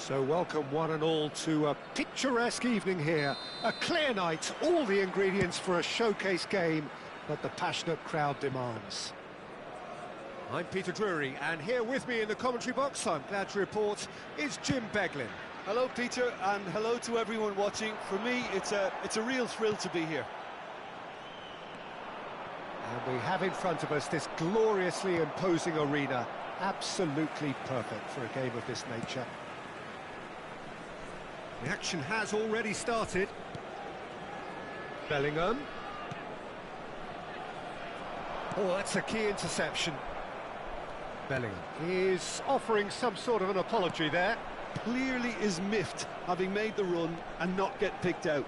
So welcome one and all to a picturesque evening here. A clear night, all the ingredients for a showcase game that the passionate crowd demands. I'm Peter Drury, and here with me in the commentary box, I'm glad to report, is Jim Beglin. Hello Peter, and hello to everyone watching. For me, it's a real thrill to be here. And we have in front of us this gloriously imposing arena, absolutely perfect for a game of this nature. The action has already started. Bellingham. Oh, that's a key interception. Bellingham is offering some sort of an apology there. Clearly is miffed, having made the run and not get picked out.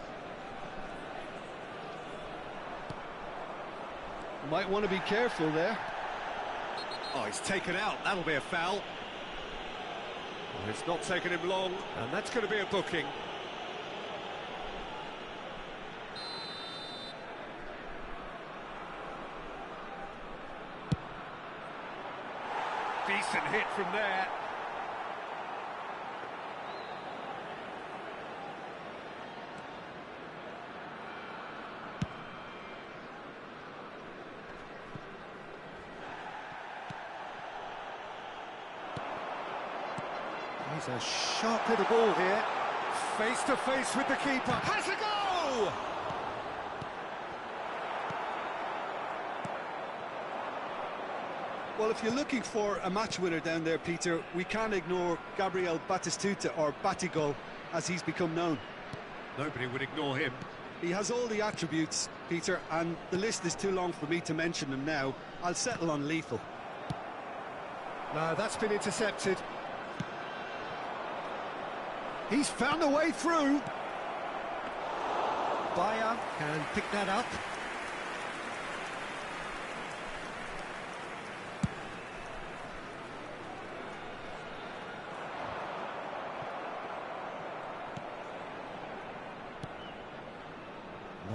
Might want to be careful there. Oh, he's taken out. That'll be a foul. Well, it's not taken him long, and that's going to be a booking. Decent hit from there. He's a sharp little ball here. Face to face with the keeper. Has a go! Well, if you're looking for a match winner down there, Peter, we can't ignore Gabriel Batistuta, or Batigol, as he's become known. Nobody would ignore him. He has all the attributes, Peter, and the list is too long for me to mention them now. I'll settle on lethal. No, that's been intercepted. He's found a way through. Bayer can pick that up.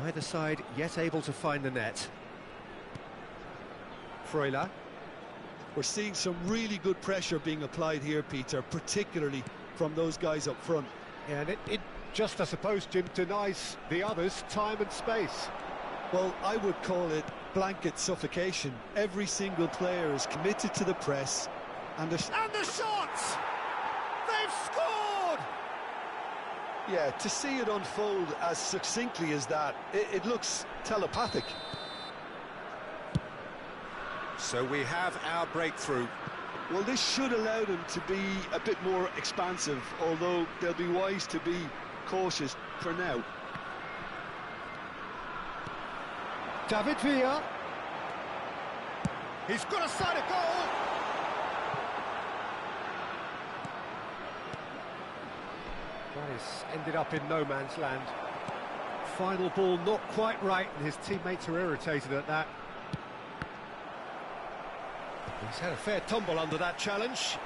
Neither side yet able to find the net. Freuler. We're seeing some really good pressure being applied here, Peter, particularly from those guys up front. Yeah, and it just, I suppose, Jim, denies the others time and space. Well, I would call it blanket suffocation. Every single player is committed to the press. And the shots! They've scored! Yeah, to see it unfold as succinctly as that, it looks telepathic. So we have our breakthrough. Well, this should allow them to be a bit more expansive, although they'll be wise to be cautious for now. David Villa. He's got a side of goal. That has ended up in no man's land. Final ball not quite right, and his teammates are irritated at that. He's had a fair tumble under that challenge.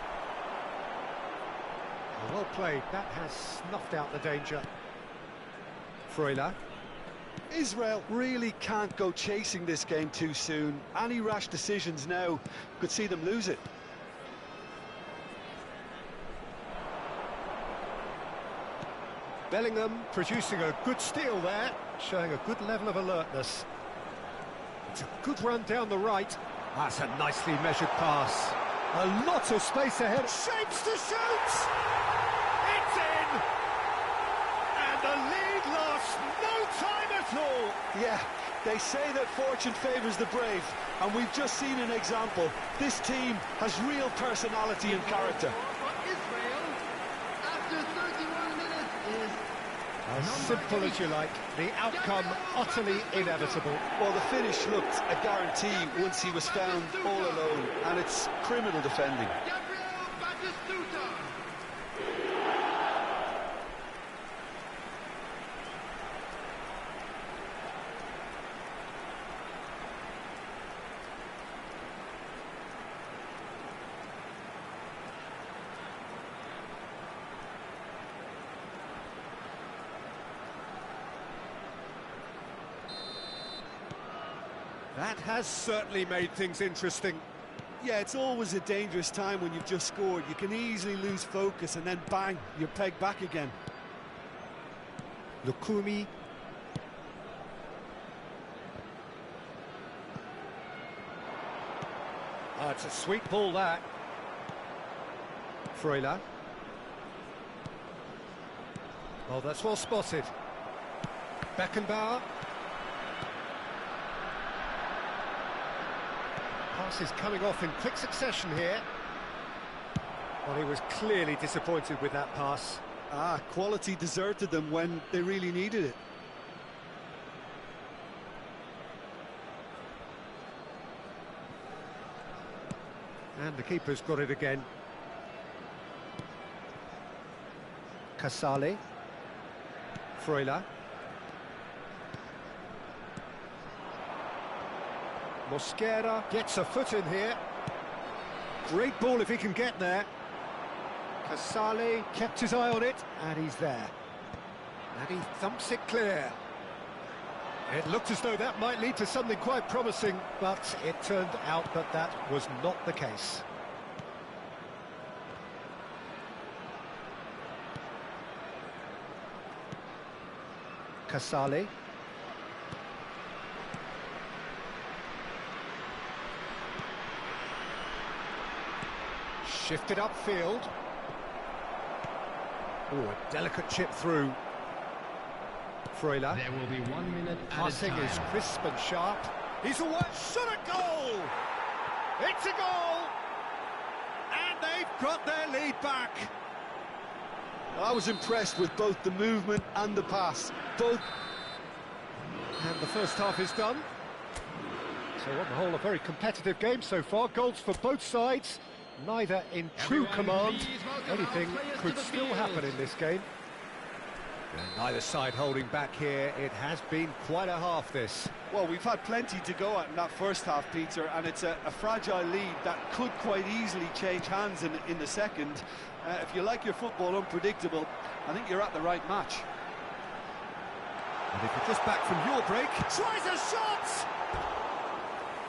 Well played, that has snuffed out the danger. Freuler. Israel really can't go chasing this game too soon. Any rash decisions now could see them lose it. Bellingham producing a good steal there, showing a good level of alertness. It's a good run down the right. That's a nicely measured pass. A lot of space ahead. Shapes to shoot! It's in! And the lead lost no time at all! Yeah, they say that fortune favours the brave, and we've just seen an example. This team has real personality and character. Israel, after 31 minutes, is as simple as you like, the outcome utterly inevitable. Well, the finish looked a guarantee once he was found all alone, and it's criminal defending. Gabriel Batistuta. That has certainly made things interesting. Yeah, it's always a dangerous time when you've just scored. You can easily lose focus and then bang, you're pegged back again. Lukumi. Oh, it's a sweet ball, that. Freuler. Oh, that's well spotted. Beckenbauer. Pass is coming off in quick succession here. Well, he was clearly disappointed with that pass. Quality deserted them when they really needed it. And the keeper's got it again. Casale. Freuler. Mosquera gets a foot in here. Great ball if he can get there. Casale kept his eye on it, and he's there. And he thumps it clear. It looked as though that might lead to something quite promising, but it turned out that that was not the case. Casale. Shifted upfield. Oh, a delicate chip through. Freuler. There will be 1 minute Passing is crisp and sharp. He's away. Shot a goal! It's a goal! And they've got their lead back. I was impressed with both the movement and the pass. Both. And the first half is done. So on the whole, a very competitive game so far. Goals for both sides. Neither in true command. Anything could still happen in this game. And neither side holding back here. It has been quite a half, this. Well, we've had plenty to go at in that first half, Peter, and it's a fragile lead that could quite easily change hands in the second. If you like your football unpredictable, I think you're at the right match. And if you're just back from your break, tries a shot!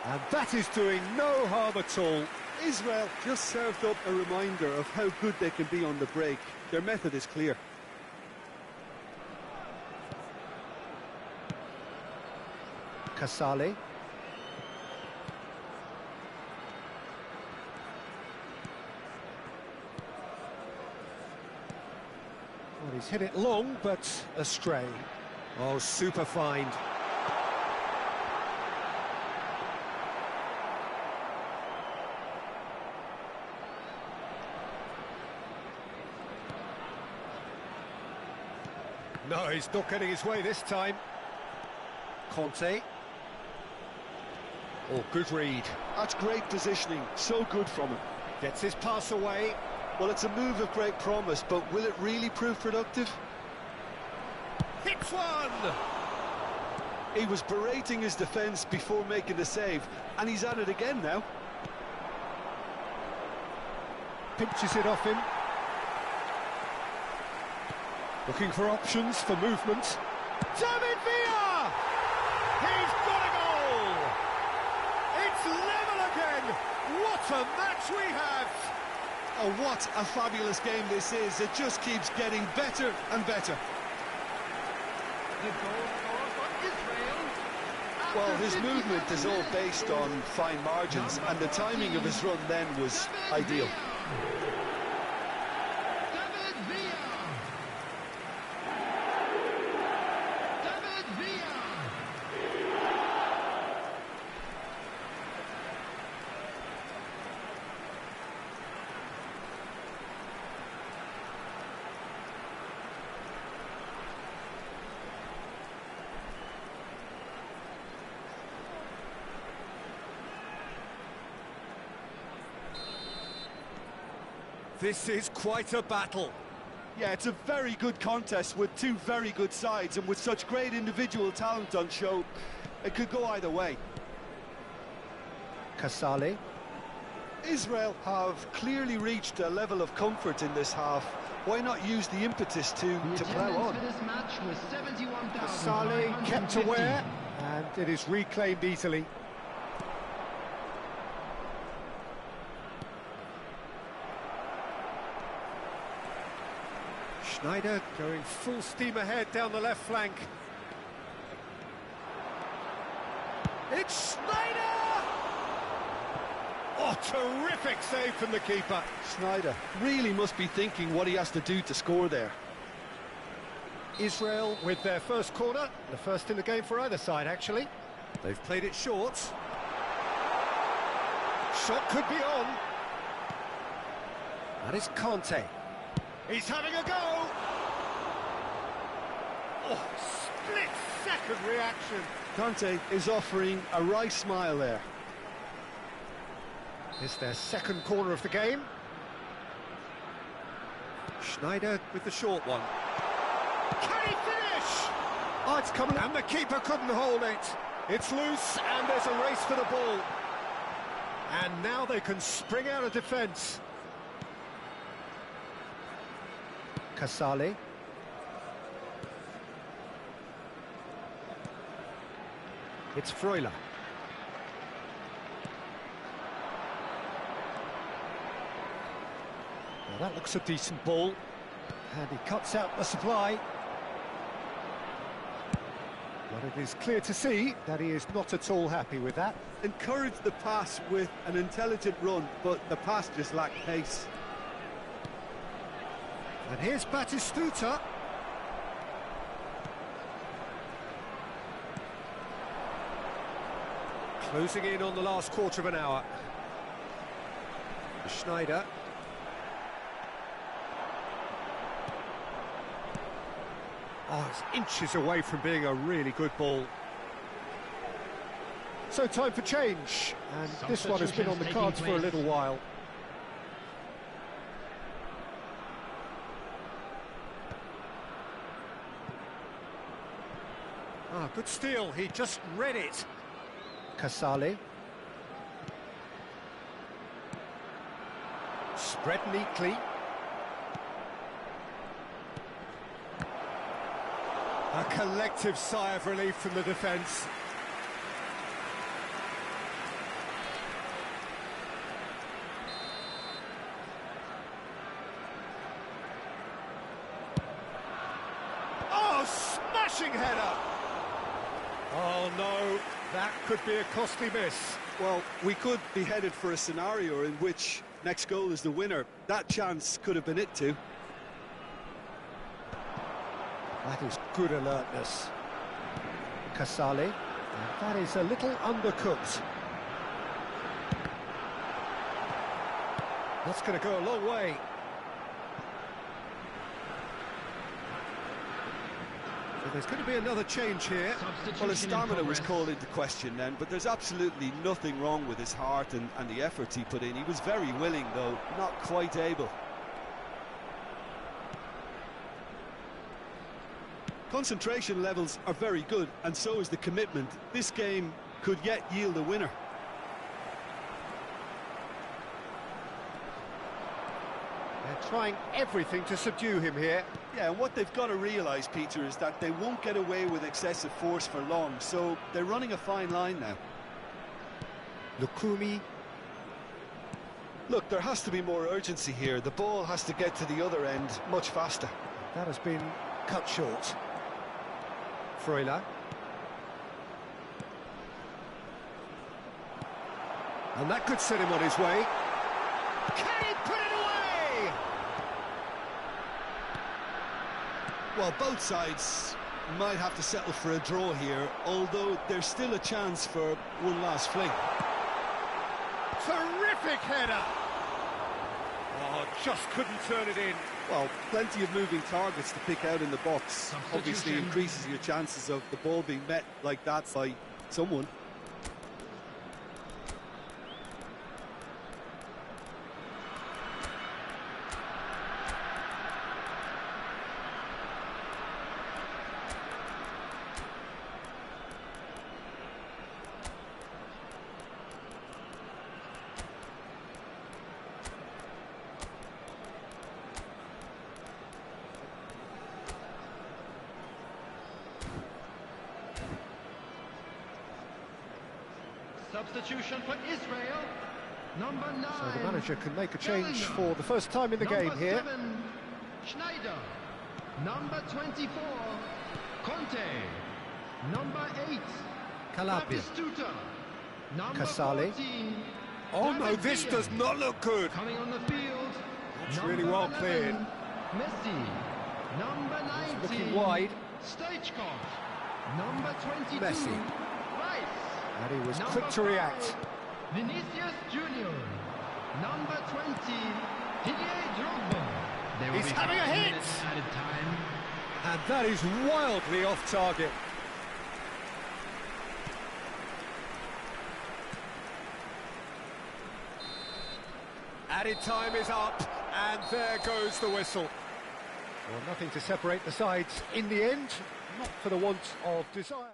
And that is doing no harm at all. Israel just served up a reminder of how good they can be on the break. Their method is clear. Casale. Well, he's hit it long, but astray. Oh, super find. No, he's not getting his way this time. Conte. Oh, good read. That's great positioning, so good from him. Gets his pass away. Well, it's a move of great promise, but will it really prove productive? Hits one! He was berating his defence before making the save, and he's at it again now. Pinches it off him. Looking for options for movement. David Villa! He's got a goal! It's level again! What a match we have! Oh, what a fabulous game this is. It just keeps getting better and better. The goal scored for Israel. Well, his movement is all based on fine margins, and the timing of his run then was ideal. David Villa. David Villa. This is quite a battle. Yeah, it's a very good contest with two very good sides, and with such great individual talent on show, it could go either way. Casale. Israel have clearly reached a level of comfort in this half. Why not use the impetus to plough on? For this match was Casale kept aware, and it is reclaimed easily. Schneider going full steam ahead down the left flank. It's Schneider! Oh, terrific save from the keeper. Schneider really must be thinking what he has to do to score there. Israel with their first corner, the first in the game for either side, actually. They've played it short. Shot could be on. That is Conte. He's having a go! Oh, split-second reaction. Conte is offering a right smile there. It's their second corner of the game. Schneider with the short one. Can he finish? Oh, it's coming, and the keeper couldn't hold it. It's loose, and there's a race for the ball. And now they can spring out of defence. Casale. It's Freuler. Well, that looks a decent ball. And he cuts out the supply. But it is clear to see that he is not at all happy with that. Encouraged the pass with an intelligent run, but the pass just lacked pace. And here's Batistuta. Closing in on the last quarter of an hour. Schneider. Oh, it's inches away from being a really good ball. So time for change, and this one has been on the cards for a little while. Ah, good steal, he just read it. Casale. Spread neatly. A collective sigh of relief from the defence. Oh, smashing header! Oh no, that could be a costly miss. Well, we could be headed for a scenario in which next goal is the winner. That chance could have been it too. That is good alertness. Casale. And that is a little undercooked. That's going to go a long way. So there's going to be another change here. Well, his stamina was called into question then, but there's absolutely nothing wrong with his heart and the efforts he put in. He was very willing, though, not quite able. Concentration levels are very good, and so is the commitment. This game could yet yield a winner. They're trying everything to subdue him here. Yeah, and what they've got to realise, Peter, is that they won't get away with excessive force for long, so they're running a fine line now. Lukumi. Look, there has to be more urgency here. The ball has to get to the other end much faster. That has been cut short. Freuler. And that could set him on his way. Can he put it away? Well, both sides might have to settle for a draw here, although there's still a chance for one last fling. Terrific header! Oh, just couldn't turn it in. Well, plenty of moving targets to pick out in the box. Obviously increases your chances of the ball being met like that by someone. Substitution for Israel. Number 9. So the manager can make a change for the first time in the game here. 7, Schneider. Number 24, Conte. Number 8, Calabria. Batistuta. Number Casale. 14, Oh no, David this Diaz. does not look good. Coming on the field, That's number really well 11, cleared. Messi. Number 19, looking wide. Stoichkov. Number 22, Messi. Rice. And he was Number quick to 5, react. Vinicius Junior. Number 20, Didier Drogba. There will He's be having a 5 hit. minutes added time. And that is wildly off target. Added time is up, and there goes the whistle. Well, nothing to separate the sides in the end, not for the want of desire.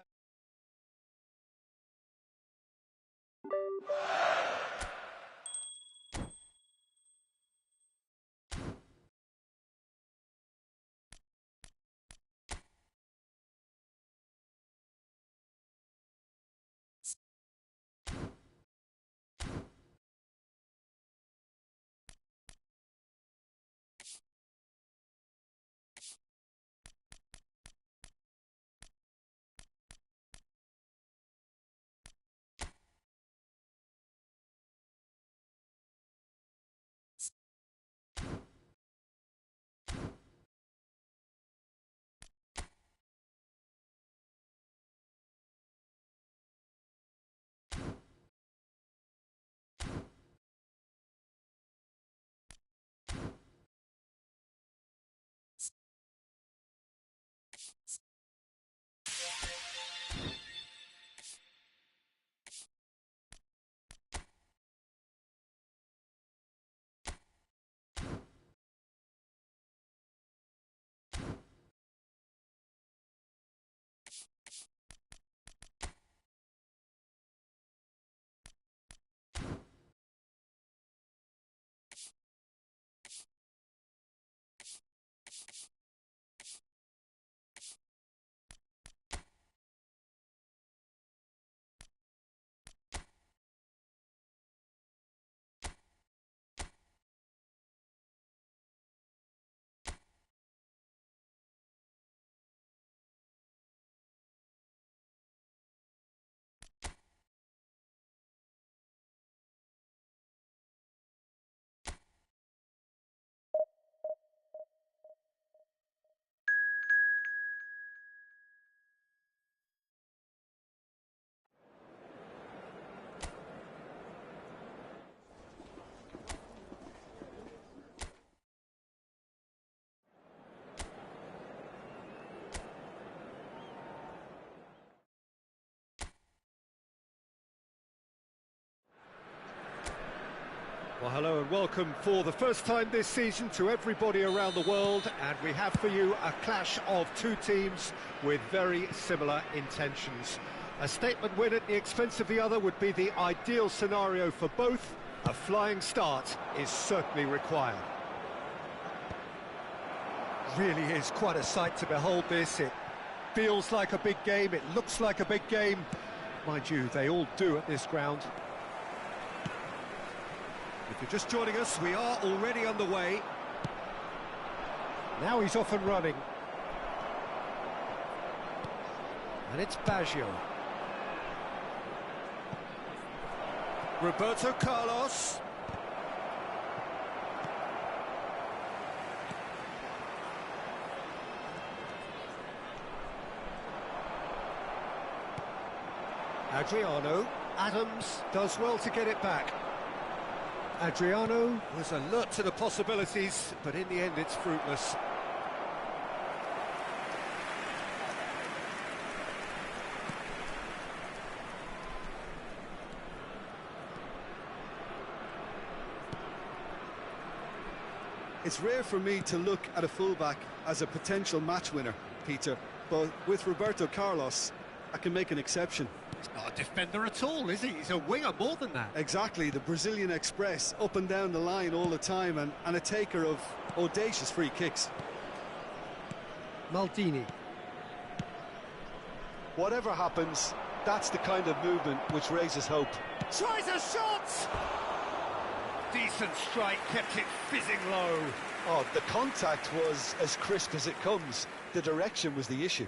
Well, hello and welcome for the first time this season to everybody around the world, and we have for you a clash of two teams with very similar intentions. A statement win at the expense of the other would be the ideal scenario for both. A flying start is certainly required. Really is quite a sight to behold this. It feels like a big game, it looks like a big game. Mind you, they all do at this ground. If you're just joining us, we are already underway. Now he's off and running. And it's Baggio. Roberto Carlos. Adriano. Adams does well to get it back. Adriano was alert to the possibilities, but in the end it's fruitless. It's rare for me to look at a fullback as a potential match winner, Peter, but with Roberto Carlos, I can make an exception. He's not a defender at all, is he? He's a winger more than that. Exactly, the Brazilian Express, up and down the line all the time, and a taker of audacious free kicks. Maldini. Whatever happens, that's the kind of movement which raises hope. Tries a shot! Decent strike, kept it fizzing low. Oh, the contact was as crisp as it comes. The direction was the issue.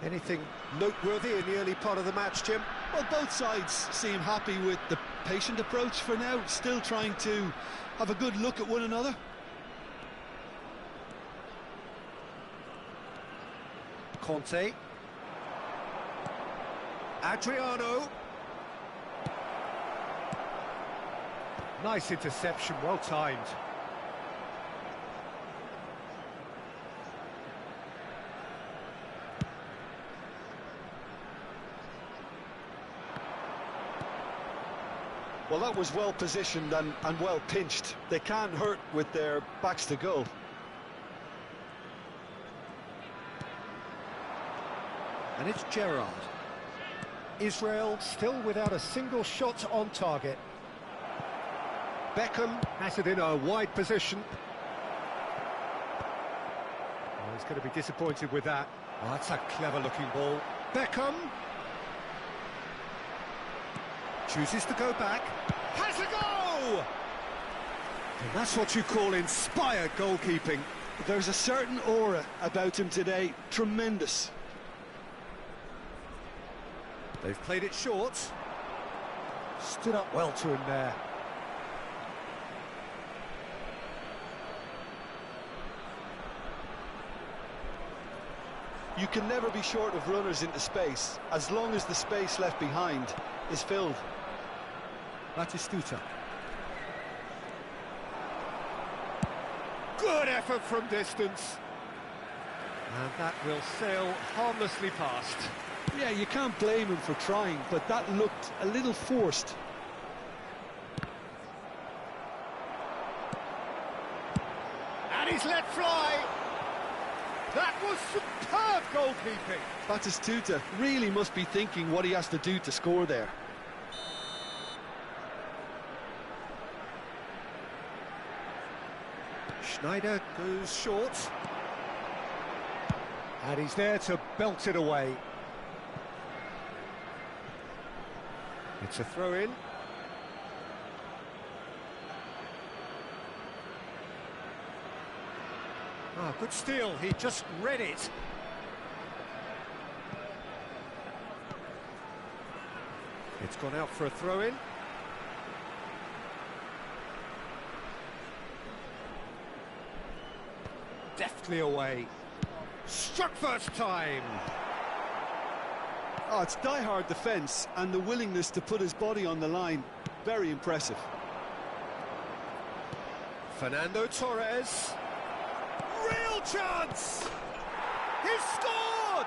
Anything noteworthy in the early part of the match, Jim? Well, both sides seem happy with the patient approach for now, still trying to have a good look at one another. Conte. Adriano. Nice interception, well timed. Well, that was well positioned and well pinched. They can't hurt with their backs to goal. And it's Gerrard. Israel still without a single shot on target. Beckham has it in a wide position. Oh, he's going to be disappointed with that. Oh, that's a clever-looking ball. Beckham chooses to go back. Has a go! And that's what you call inspired goalkeeping. There's a certain aura about him today. Tremendous. They've played it short. Stood up well to him there. You can never be short of runners into space, as long as the space left behind is filled. Batistuta. Good effort from distance. And that will sail harmlessly past. Yeah, you can't blame him for trying, but that looked a little forced. And he's let fly. That was superb goalkeeping. Batistuta really must be thinking what he has to do to score there. Schneider goes short. And he's there to belt it away. It's a throw-in. Ah, good steal, he just read it. It's gone out for a throw-in. Deftly away. Struck first time. Oh, it's die-hard defence and the willingness to put his body on the line. Very impressive. Fernando Torres. Real chance! He's scored!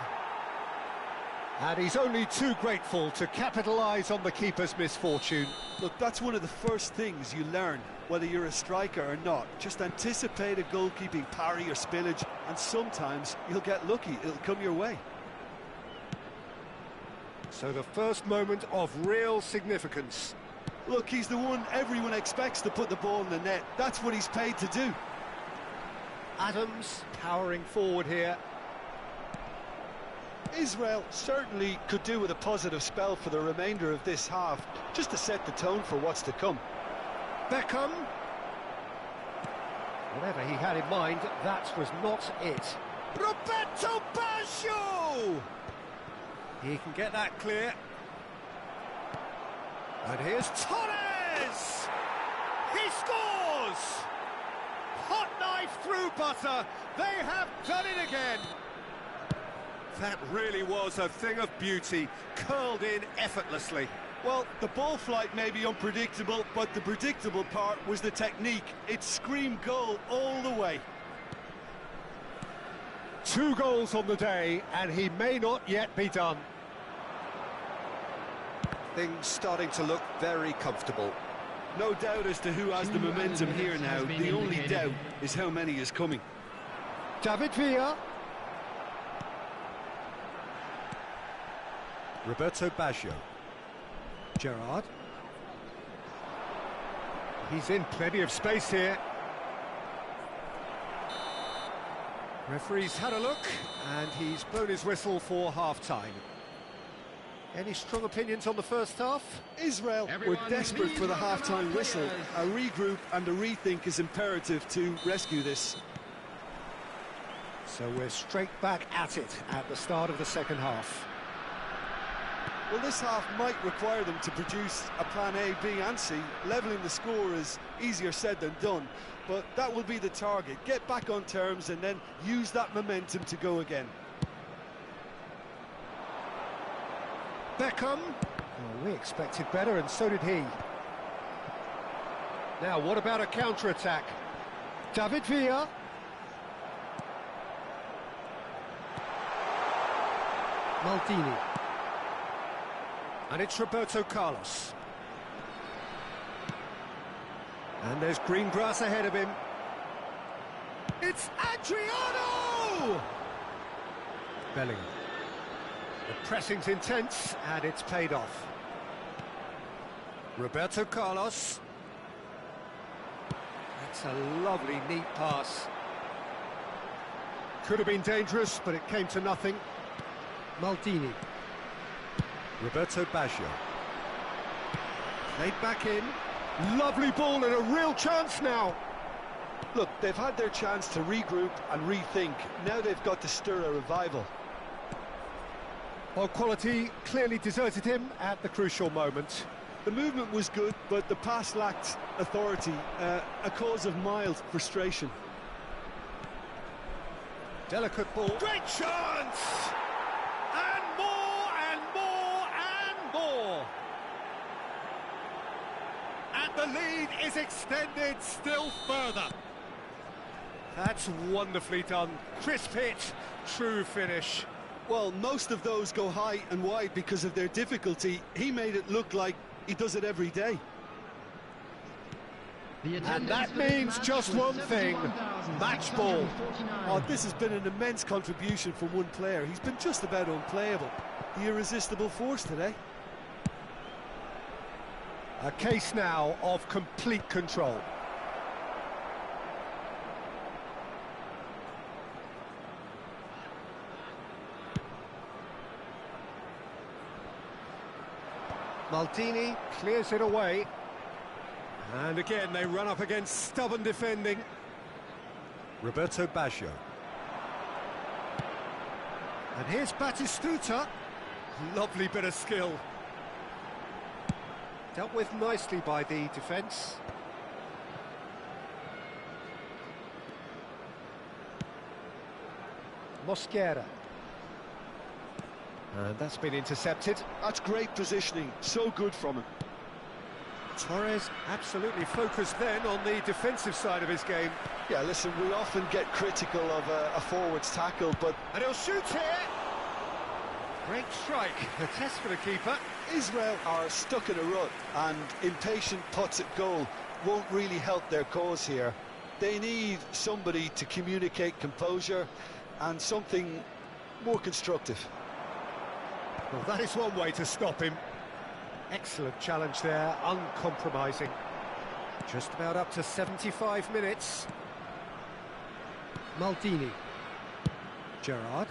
And he's only too grateful to capitalise on the keeper's misfortune. Look, that's one of the first things you learn, whether you're a striker or not. Just anticipate a goalkeeping parry or spillage, and sometimes you'll get lucky, it'll come your way. So the first moment of real significance. Look, he's the one everyone expects to put the ball in the net. That's what he's paid to do. Adams powering forward here. Israel certainly could do with a positive spell for the remainder of this half, just to set the tone for what's to come. Beckham. Whatever he had in mind, that was not it. Roberto Baggio! He can get that clear. And here's Torres! He scores! Hot knife through butter. They have done it again. That really was a thing of beauty, curled in effortlessly. Well, the ball flight may be unpredictable, but the predictable part was the technique. It screamed goal all the way. 2 goals on the day, and he may not yet be done. Things starting to look very comfortable. No doubt as to who has the momentum here now. The only doubt is how many is coming. David Villa. Roberto Baggio. Gerrard. He's in plenty of space here. Referee's had a look, and he's blown his whistle for half-time. Any strong opinions on the first half? Israel were Everyone, desperate please for the welcome our half-time whistle. players. A regroup and a rethink is imperative to rescue this. So we're straight back at it at the start of the second half. Well, this half might require them to produce a plan A, B and C. Levelling the score is easier said than done, but that will be the target. Get back on terms and then use that momentum to go again. Beckham. Well, we expected better, and so did he. Now, what about a counter-attack? David Villa. Maldini. And it's Roberto Carlos. And there's green grass ahead of him. It's Adriano! Bellingham. The pressing's intense, and it's paid off. Roberto Carlos. That's a lovely, neat pass. Could have been dangerous, but it came to nothing. Maldini. Roberto Baggio. Played back in. Lovely ball and a real chance now. Look, they've had their chance to regroup and rethink. Now they've got to stir a revival. Well, quality clearly deserted him at the crucial moment. The movement was good, but the pass lacked authority, a cause of mild frustration. Delicate ball. Great chance! And more, and more, and more! And the lead is extended still further. That's wonderfully done. Crisp hit, true finish. Well, most of those go high and wide because of their difficulty. He made it look like he does it every day. And that means just one thing, match ball. Oh, this has been an immense contribution from one player. He's been just about unplayable. The irresistible force today. A case now of complete control. Maldini clears it away. And again, they run up against stubborn defending. Roberto Baggio. And here's Batistuta. Lovely bit of skill. Dealt with nicely by the defence. Mosquera. And that's been intercepted. That's great positioning, so good from him. Torres absolutely focused then on the defensive side of his game. Yeah, listen, we often get critical of a forward's tackle, but... And he'll shoot here! Great strike, a test for the keeper. Israel are stuck in a rut, and impatient putts at goal won't really help their cause here. They need somebody to communicate composure and something more constructive. Well, that is one way to stop him. Excellent challenge there, uncompromising. Just about up to 75 minutes. Maldini. Gerrard.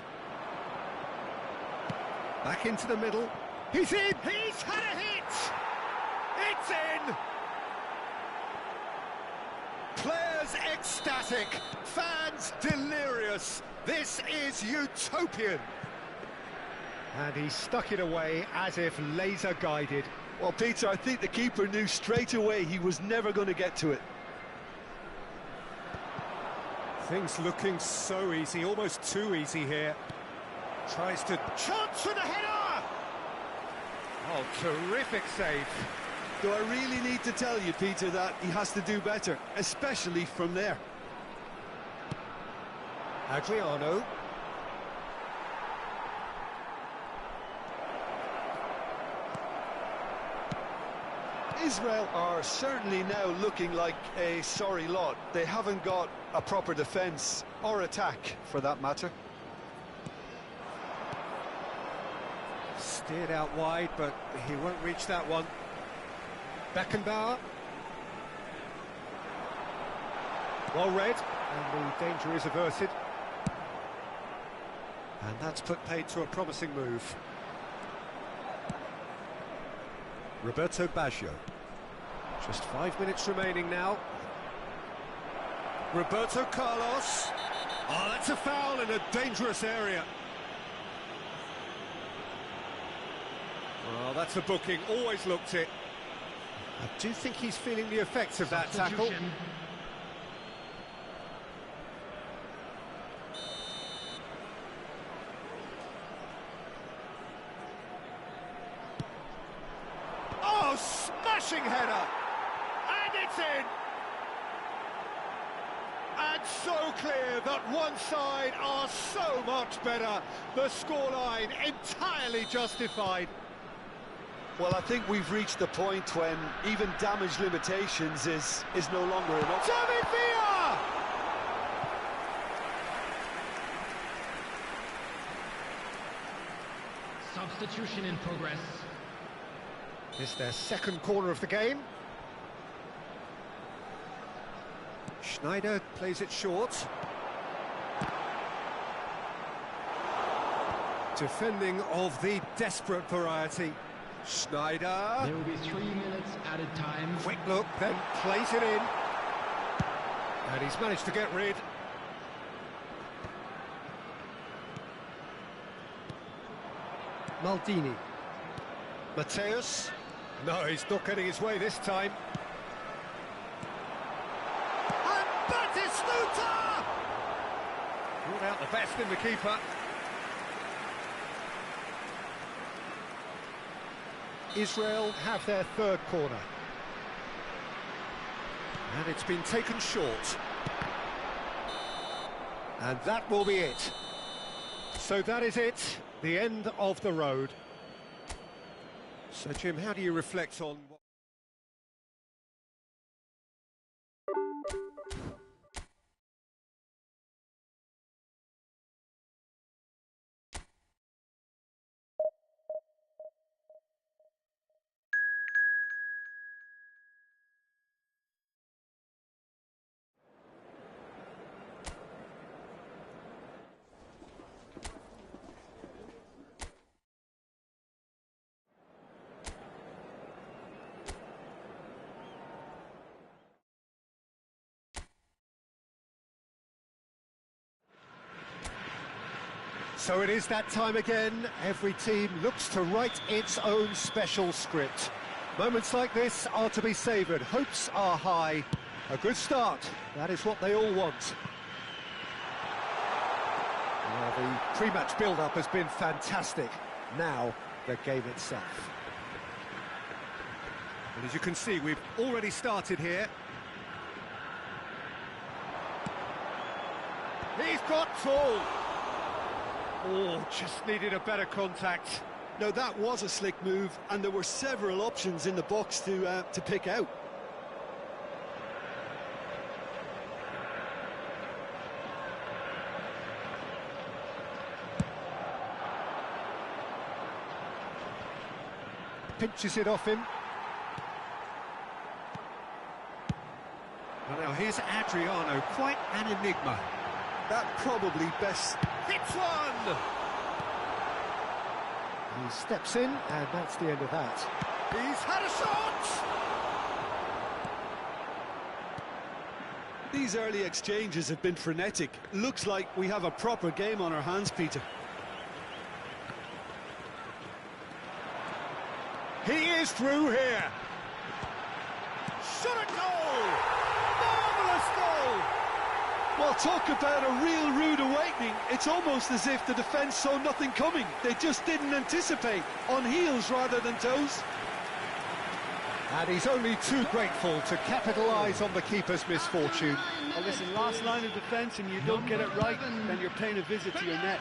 Back into the middle. He's in! He's had a hit! It's in! Players ecstatic, fans delirious. This is utopian. And he stuck it away as if laser-guided. Well, Peter, I think the keeper knew straight away he was never going to get to it. Things looking so easy, almost too easy here. Tries to... Chance for the header! Oh, terrific save. Do I really need to tell you, Peter, that he has to do better, especially from there? Adriano. Israel are certainly now looking like a sorry lot. They haven't got a proper defence, or attack, for that matter. Steered out wide, but he won't reach that one. Beckenbauer. Well read, and the danger is averted. And that's put paid to a promising move. Roberto Baggio. Just 5 minutes remaining now. Roberto Carlos. Oh, that's a foul in a dangerous area. Well, that's a booking, always looked it. I do think he's feeling the effects of that tackle. Oh, smashing header! And it's in! And so clear that one side are so much better. The scoreline entirely justified. Well, I think we've reached the point when even damage limitations is no longer enough. David Villa! Substitution in progress. It's their second corner of the game. Schneider plays it short. Defending of the desperate variety. Schneider. There will be 3 minutes added time. Quick look, then plays it in. And he's managed to get rid. Maldini. Mateus. No, he's not getting his way this time. And Batistuta! Brought out the best in the keeper. Israel have their third corner. And it's been taken short. And that will be it. So that is it, the end of the road. So, Jim, how do you reflect on what... So it is that time again. Every team looks to write its own special script. Moments like this are to be savoured. Hopes are high. A good start. That is what they all want. Well, the pre-match build-up has been fantastic. Now, the game itself. And as you can see, we've already started here. He's got full. Oh, just needed a better contact. No, that was a slick move, and there were several options in the box to pick out. Pinches it off him. Well, now here's Adriano, quite an enigma. That probably best... Hits one! He steps in, and that's the end of that. He's had a shot! These early exchanges have been frenetic. Looks like we have a proper game on our hands, Peter. He is through here. Shot a goal! Marvellous goal! Well, talk about a real rude awakening. It's almost as if the defence saw nothing coming. They just didn't anticipate. On heels rather than toes. And he's only too grateful to capitalise on the keeper's misfortune. Well, listen, last line of defence and you don't get it right, then you're paying a visit to your net.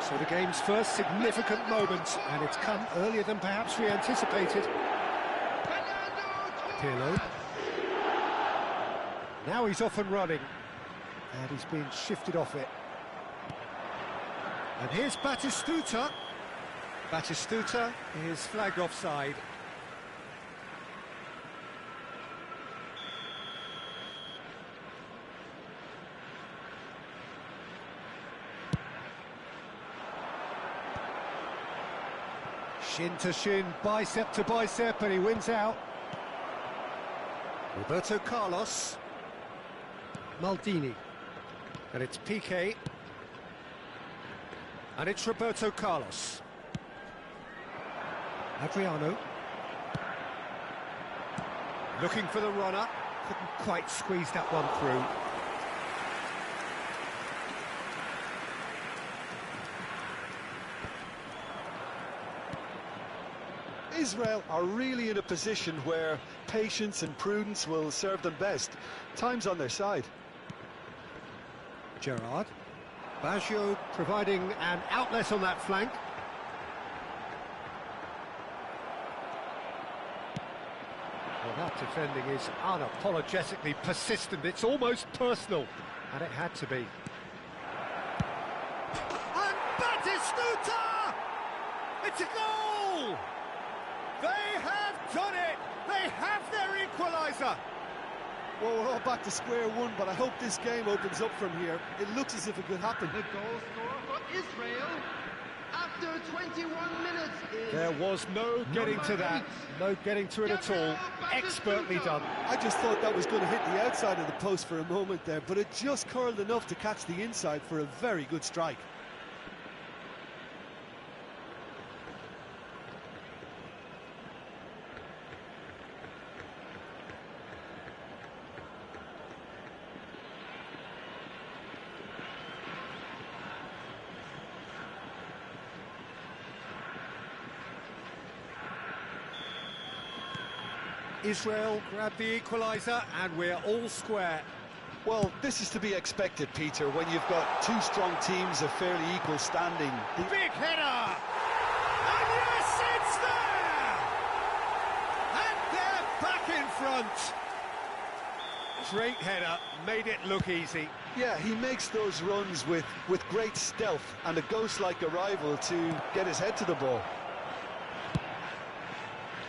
So the game's first significant moment, and it's come earlier than perhaps we anticipated. Pirlo. Now he's off and running, and he's been shifted off it. And here's Batistuta. Batistuta is flagged offside. Shin to shin, bicep to bicep, and he wins out. Roberto Carlos. Maldini. And it's Piqué. And it's Roberto Carlos. Adriano. Looking for the runner. Couldn't quite squeeze that one through. Israel are really in a position where patience and prudence will serve them best. Time's on their side. Gerrard. Baggio providing an outlet on that flank. Well, that defending is unapologetically persistent. It's almost personal, and it had to be. And Batistuta! It's a goal! They have done it! They have their equaliser! Well, we're all back to square one, but I hope this game opens up from here. It looks as if it could happen. The goal scorer for Israel after 21 minutes is There was no getting to that. No getting to it at all. Expertly done. I just thought that was going to hit the outside of the post for a moment there, but it just curled enough to catch the inside for a very good strike. Israel grabbed the equaliser, and we're all square. Well, this is to be expected, Peter, when you've got two strong teams of fairly equal standing. Big header! And yes, it's there! And they're back in front! Great header, made it look easy. Yeah, he makes those runs with great stealth and a ghost-like arrival to get his head to the ball.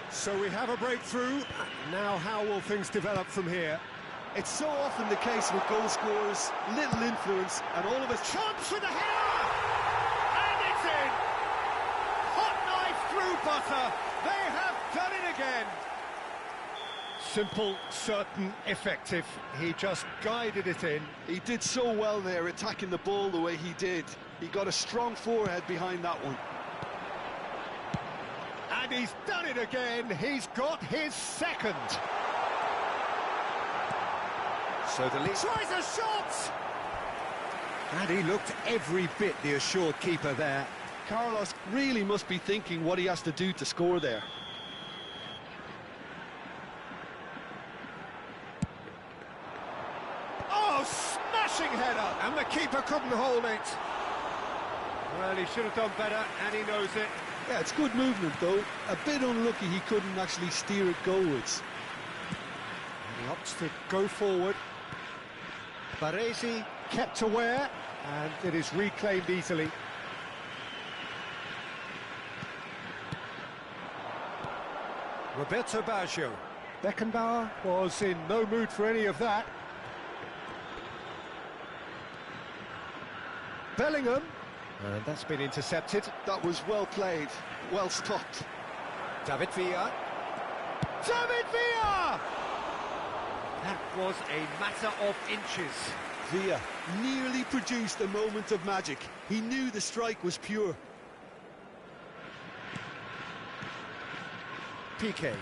So we have a breakthrough. Now how will things develop from here? It's so often the case with goal scorers, little influence, and all of a Chance with the header! And it's in! Hot knife through butter. They have done it again. Simple, certain, effective. He just guided it in. He did so well there, attacking the ball the way he did. He got a strong forehead behind that one. And he's done it again. He's got his second. So the lead tries a shot. And he looked every bit the assured keeper there. Carlos really must be thinking what he has to do to score there. Oh, smashing header. And the keeper couldn't hold it. Well, he should have done better, and he knows it. Yeah, it's good movement, though. A bit unlucky he couldn't actually steer it goalwards. And he opts to go forward. Baresi kept aware, and it is reclaimed easily. Roberto Baggio. Beckenbauer was in no mood for any of that. Bellingham. And that's been intercepted. That was well played, well stopped. David Villa. David Villa! That was a matter of inches. Villa nearly produced a moment of magic. He knew the strike was pure. Piqué.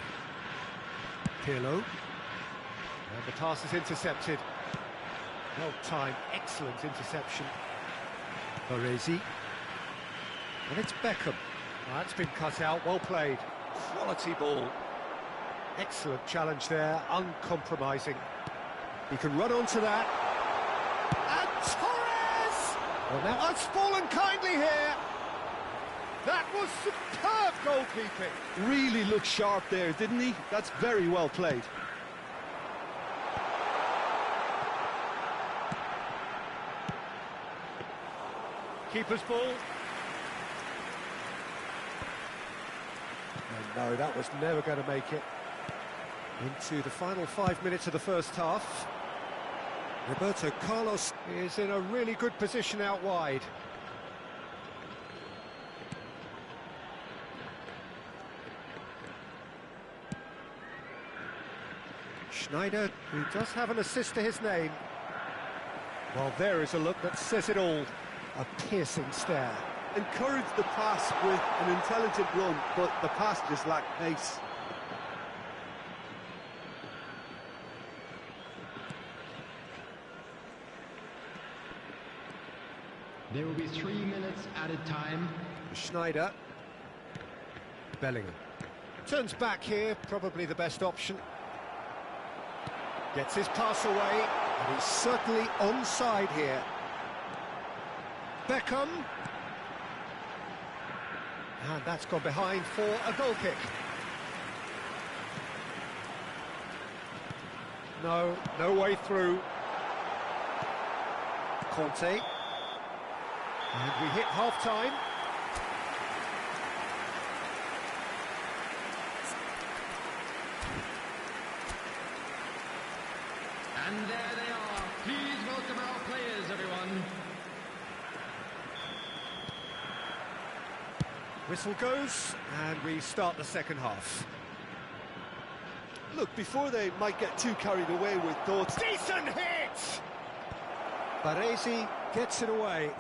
Pirlo. And the pass is intercepted. Well timed, excellent interception. Baresi. And it's Beckham. That's been cut out, well played. Quality ball. Excellent challenge there, uncompromising. He can run onto that. And Torres! Well, now that's fallen kindly here. That was superb goalkeeping. Really looked sharp there, didn't he? That's very well played. Keeper's ball. And no, that was never going to make it. Into the final 5 minutes of the first half. Roberto Carlos is in a really good position out wide. Schneider, who does have an assist to his name. Well, there is a look that says it all. A piercing stare. Encouraged the pass with an intelligent run, but the pass just lacked pace. There will be 3 minutes added time. Schneider. Bellingham. Turns back here, probably the best option. Gets his pass away, and he's certainly onside here. Beckham. And that's gone behind for a goal kick. No way through. Conte. And we hit half-time. And there they are. Please welcome our players, everyone. Whistle goes, and we start the second half. Look, before they might get too carried away with thoughts... Decent hit! Baresi gets it away.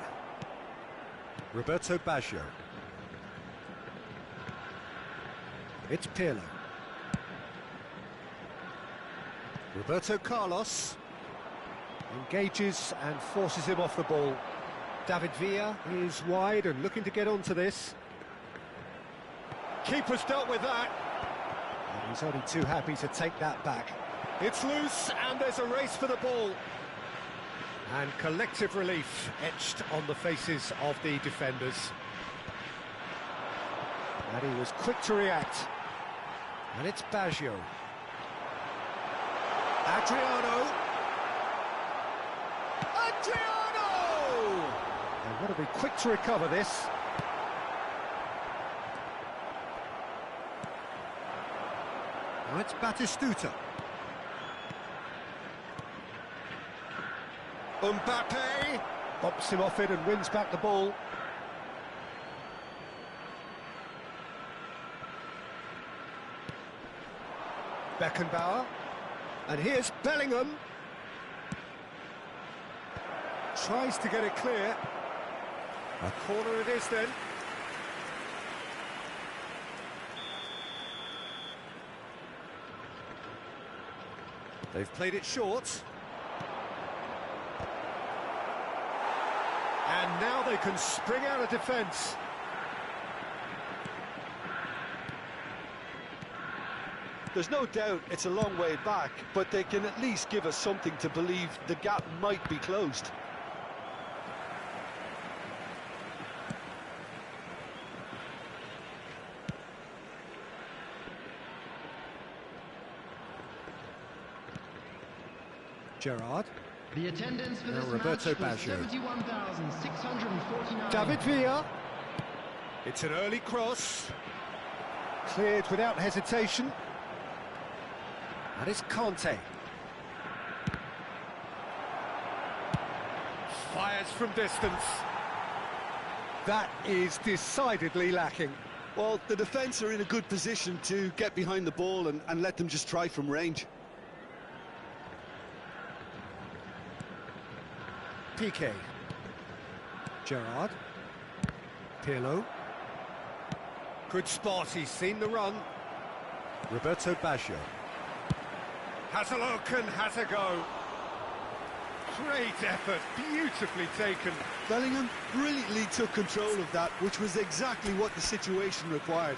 Roberto Baggio. It's Pirlo. Roberto Carlos engages and forces him off the ball. David Villa is wide and looking to get onto this. Keeper's dealt with that. And he's only too happy to take that back. It's loose and there's a race for the ball. And collective relief etched on the faces of the defenders. And he was quick to react. And it's Baggio. Adriano! They've got to be quick to recover this. Now it's Batistuta. Mbappe bops him off it and wins back the ball. Beckenbauer. And here's Bellingham. Tries to get it clear. A corner it is then. They've played it short. And now they can spring out of defence. There's no doubt it's a long way back, but they can at least give us something to believe the gap might be closed. Gerrard. The attendance for Now this Roberto match was Baggio. 71,649. David Villa. It's an early cross. Cleared without hesitation. And it's Conte. Fires from distance. That is decidedly lacking. Well, the defence are in a good position to get behind the ball and let them just try from range. Piqué. Gerrard. Pirlo. Good spot, he's seen the run. Roberto Baggio. Has a look and has a go. Great effort, beautifully taken. Bellingham brilliantly took control of that, which was exactly what the situation required.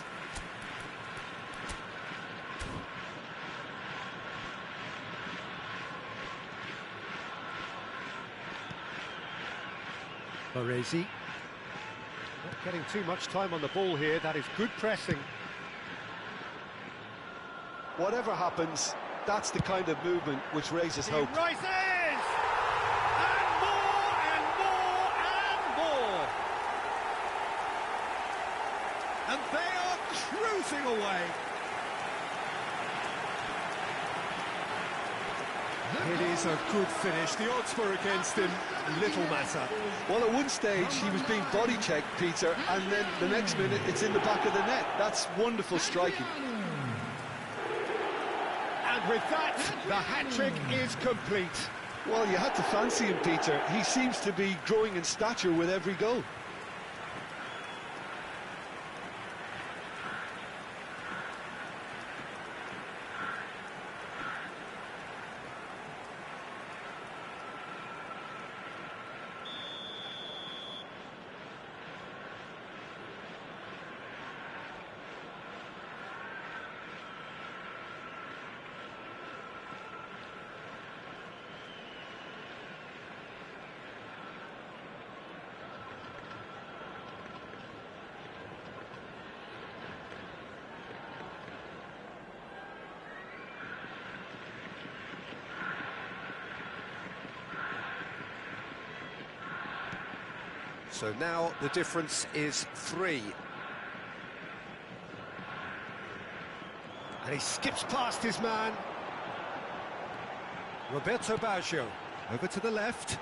Baresi. Not getting too much time on the ball here, that is good pressing. Whatever happens, that's the kind of movement which raises hope. He rises! And more, and more, and more! And they are cruising away. It is a good finish. The odds were against him. Little matter. Well, at one stage he was being body checked, Peter, and then the next minute it's in the back of the net. That's wonderful striking. And With that, the hat-trick is complete. Well, you had to fancy him, Peter. He seems to be growing in stature with every goal. So now the difference is 3. And he skips past his man. Roberto Baggio, over to the left.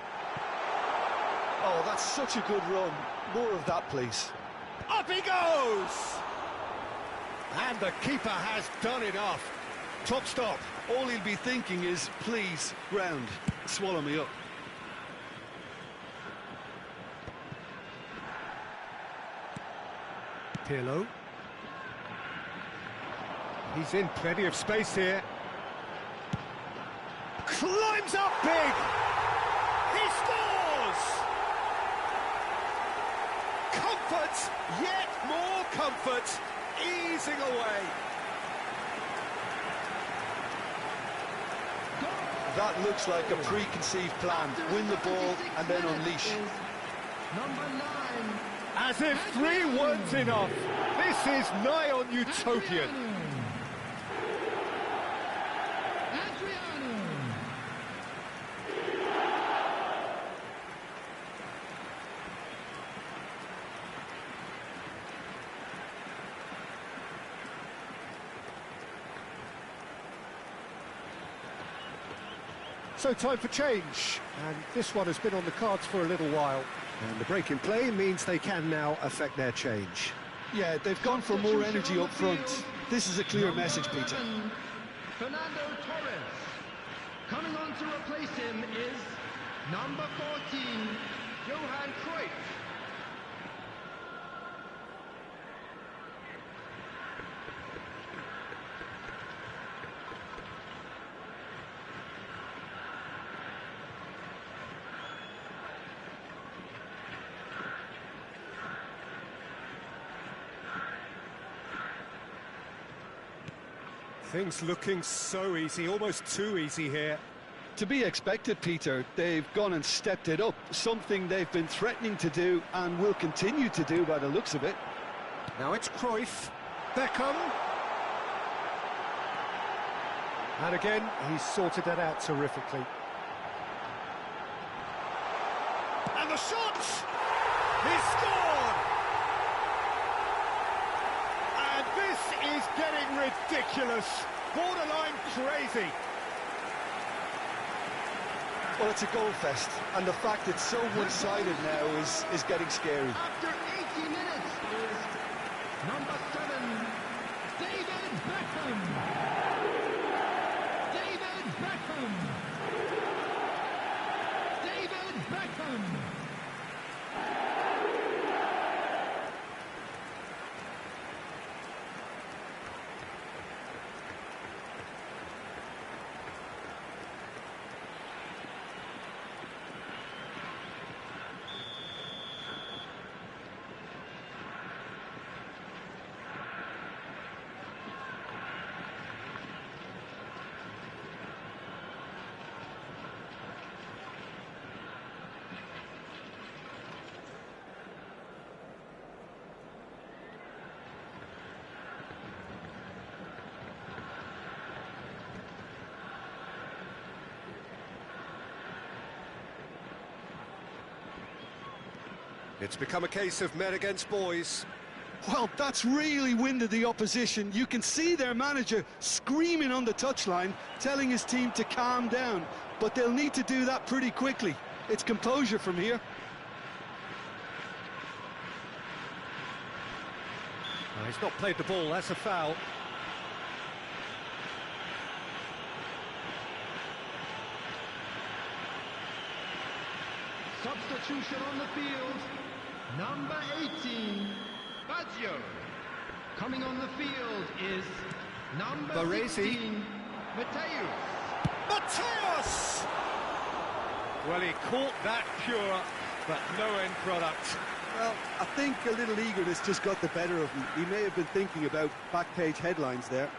Oh, that's such a good run. More of that, please. Up he goes! And the keeper has done enough. Top stop. All he'll be thinking is, please, ground, swallow me up. Pirlo. He's in plenty of space here. Climbs up big! He scores! Comfort, yet more comfort, easing away. That looks like a preconceived plan. Win the ball and then unleash. Number 9. As if 3 weren't enough. This is nigh on utopian. So time for change, and this one has been on the cards for a little while. And the break in play means they can now affect their change. Yeah, they've gone for more energy up front. This is a clear message, Peter. Fernando Torres. Coming on to replace him is number 14, Johan Cruyff. Things looking so easy, almost too easy here. To be expected, Peter. They've gone and stepped it up, something they've been threatening to do and will continue to do by the looks of it. Now it's Cruyff, Beckham. And again, he's sorted that out terrifically. And the shot! He scored! And this is getting ridiculous, borderline crazy. Well, it's a goal fest, and the fact it's so one-sided now is getting scary. After 80 minutes is number 7, David Beckham. David Beckham. David Beckham. It's become a case of men against boys. Well, that's really winded the opposition. You can see their manager screaming on the touchline, telling his team to calm down. But they'll need to do that pretty quickly. It's composure from here. He's not played the ball, that's a foul. substitution on the field. Number 18, Baggio. Coming on the field is number Baresi. 16, Mateus. Mateus! Well, he caught that pure, but no end product. Well, I think a little eagerness just got the better of him. He may have been thinking about back page headlines there.